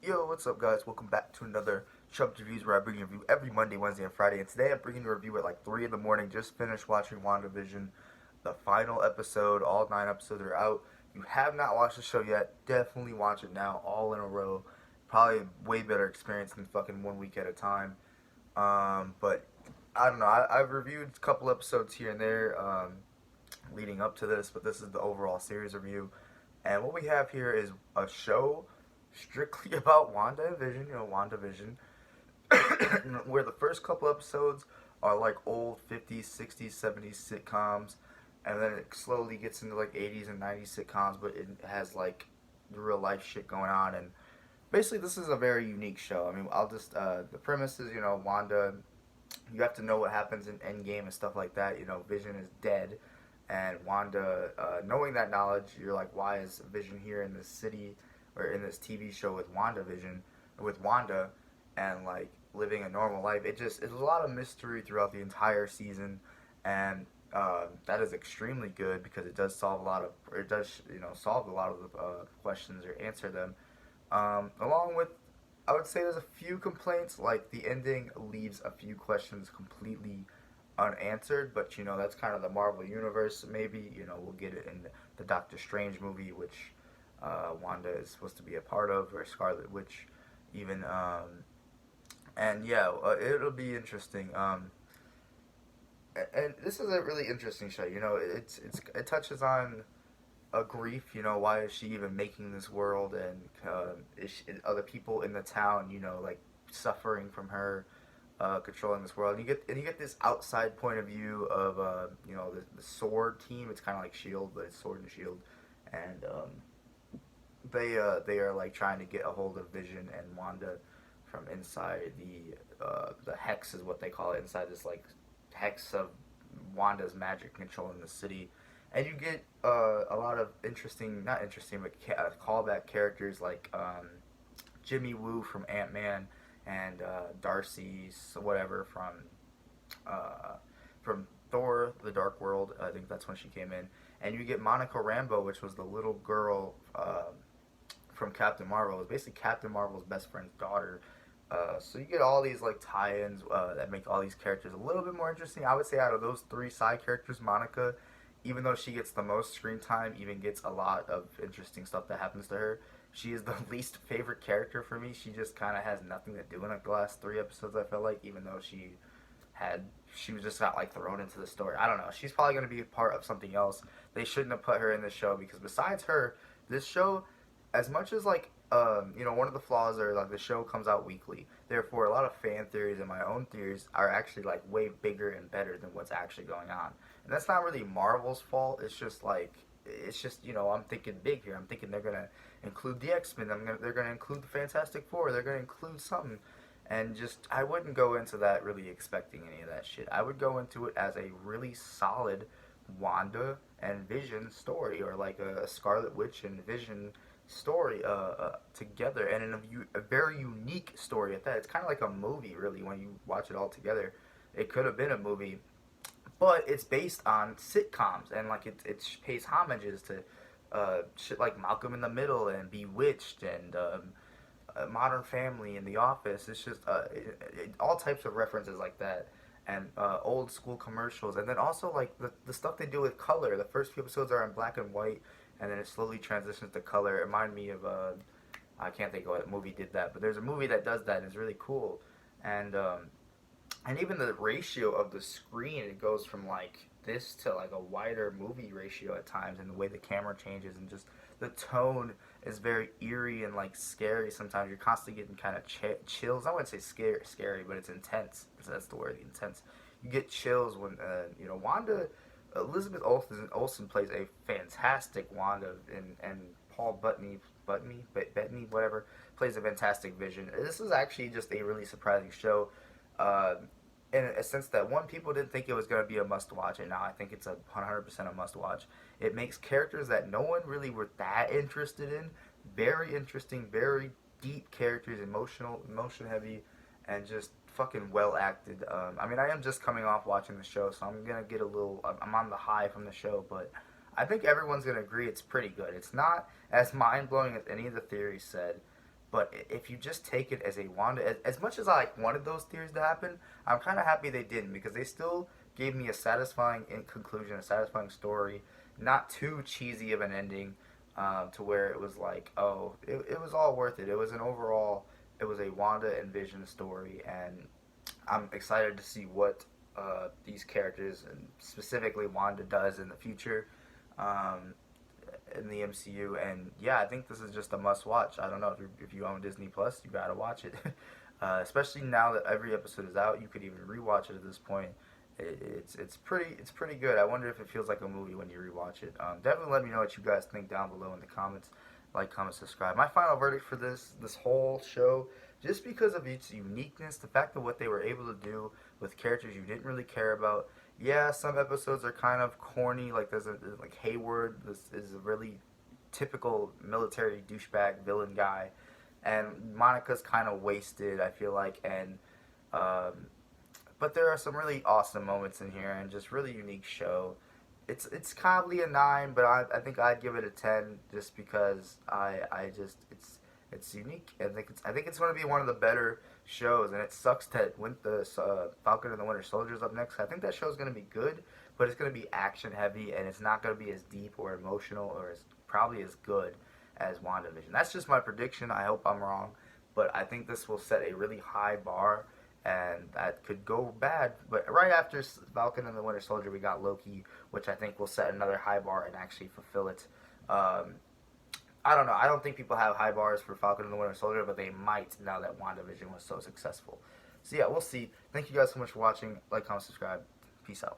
Yo, what's up, guys? Welcome back to another Chubbs Reviews where I bring you a review every Monday, Wednesday, and Friday. And today I'm bringing you a review at like 3 in the morning. Just finished watching WandaVision, the final episode. All 9 episodes are out. If you have not watched the show yet, definitely watch it now, all in a row. Probably a way better experience than fucking 1 week at a time. But I don't know. I've reviewed a couple episodes here and there leading up to this, but this is the overall series review. And what we have here is a show strictly about Wanda and Vision, WandaVision, where the first couple episodes are like old 50s, 60s, 70s sitcoms, and then it slowly gets into like 80s and 90s sitcoms, but it has like real life shit going on. And basically, this is a very unique show. I mean, the premise is, Wanda, you have to know what happens in Endgame and stuff like that. Vision is dead. And Wanda, knowing that knowledge, you're like, why is Vision here in this city or in this TV show with WandaVision, with Wanda, and like living a normal life? It was a lot of mystery throughout the entire season, and that is extremely good because it does solve a lot of, solve a lot of the questions or answer them. Along with, I would say there's a few complaints, like the ending leaves a few questions completely unanswered, but that's kind of the Marvel universe. Maybe we'll get it in the Doctor Strange movie, which Wanda is supposed to be a part of, or Scarlet Witch, even. And yeah, it'll be interesting. And this is a really interesting show. It touches on a grief. Why is she even making this world, and other people in the town, like suffering from her controlling this world. And you get this outside point of view of the Sword team. It's kind of like Shield, but it's Sword and Shield, and they are like trying to get a hold of Vision and Wanda from inside the hex is what they call it, inside this like hex of Wanda's magic controlling the city. And you get a lot of not interesting, but callback characters like Jimmy Woo from Ant-Man, and Darcy, whatever, from Thor: The Dark World. I think that's when she came in. And you get Monica Rambeau, which was the little girl from Captain Marvel. It was basically Captain Marvel's best friend's daughter. So you get all these like tie-ins that make all these characters a little bit more interesting. I would say out of those 3 side characters, Monica, even though she gets the most screen time, even gets a lot of interesting stuff that happens to her, she is the least favorite character for me. She just kind of has nothing to do in like the last 3 episodes, I felt like, even though she was just got like thrown into the story. I don't know. She's probably going to be a part of something else. They shouldn't have put her in this show, because besides her, this show, as much as like one of the flaws are like the show comes out weekly. Therefore, a lot of fan theories and my own theories are actually like way bigger and better than what's actually going on. And that's not really Marvel's fault. It's just I'm thinking big here. I'm thinking they're gonna include the X-Men. They're gonna include the Fantastic Four. They're gonna include something. And just, I wouldn't go into that really expecting any of that shit. I would go into it as a really solid Wanda and Vision story, or like a Scarlet Witch and Vision story together, and in a very unique story at that. It's kind of like a movie, really, when you watch it all together. It could have been a movie, but it's based on sitcoms, and like it pays homages to shit like Malcolm in the Middle and Bewitched and Modern Family and The Office. It's just all types of references like that, and old school commercials, and then also like the stuff they do with color. The first few episodes are in black and white, and then it slowly transitions to color. It reminded me of I can't think of what movie did that, but there's a movie that does that, and it's really cool. And even the ratio of the screen, it goes from like this to like a wider movie ratio at times, and the way the camera changes, and just the tone is very eerie and like scary. Sometimes you're constantly getting kind of chills. I wouldn't say scary, but it's intense. That's the word, intense. You get chills when Wanda. Elizabeth Olsen plays a fantastic Wanda, and Paul Bettany, whatever, plays a fantastic Vision. This is actually just a really surprising show, uh, in a sense that, one, people didn't think it was going to be a must-watch, and now I think it's 100% a must-watch. It makes characters that no one really were that interested in very interesting, very deep characters, emotion heavy, and just fucking well acted. I mean, I am just coming off watching the show, so I'm gonna get a little. I'm on the high from the show, but I think everyone's gonna agree it's pretty good. It's not as mind blowing as any of the theories said, But if you just take it as a Wanda, as much as I like wanted those theories to happen, I'm kind of happy they didn't because they still gave me a satisfying in conclusion, a satisfying story, not too cheesy of an ending, to where it was like, oh, it was all worth it. It was an overall, it was a Wanda and Vision story, and I'm excited to see what these characters and specifically Wanda does in the future. Um, in the MCU, and yeah, I think this is just a must watch. I don't know if you own Disney Plus, you gotta watch it, especially now that every episode is out. You could even rewatch it at this point. It's pretty good. I wonder if it feels like a movie when you rewatch it. Definitely let me know what you guys think down below in the comments. Like, comment, subscribe. My final verdict for this whole show, just because of its uniqueness, the fact of what they were able to do with characters you didn't really care about. Yeah, some episodes are kind of corny. Like like Hayward. This is a really typical military douchebag villain guy, and Monica's kind of wasted, I feel like. And but there are some really awesome moments in here, and just really unique show. It's probably a 9, but I think I'd give it a 10 just because I just it's unique. I think it's going to be one of the better shows, and it sucks that the Falcon and the Winter Soldier's up next. I think that show's going to be good, but it's going to be action heavy, and it's not going to be as deep or emotional or as probably as good as WandaVision. That's just my prediction. I hope I'm wrong, but I think this will set a really high bar, and that could go bad. But right after Falcon and the Winter Soldier, we got Loki, which I think will set another high bar and actually fulfill it. I don't know. I don't think people have high bars for Falcon and the Winter Soldier, but they might now that WandaVision was so successful. So yeah, we'll see. Thank you guys so much for watching. Like, comment, subscribe. Peace out.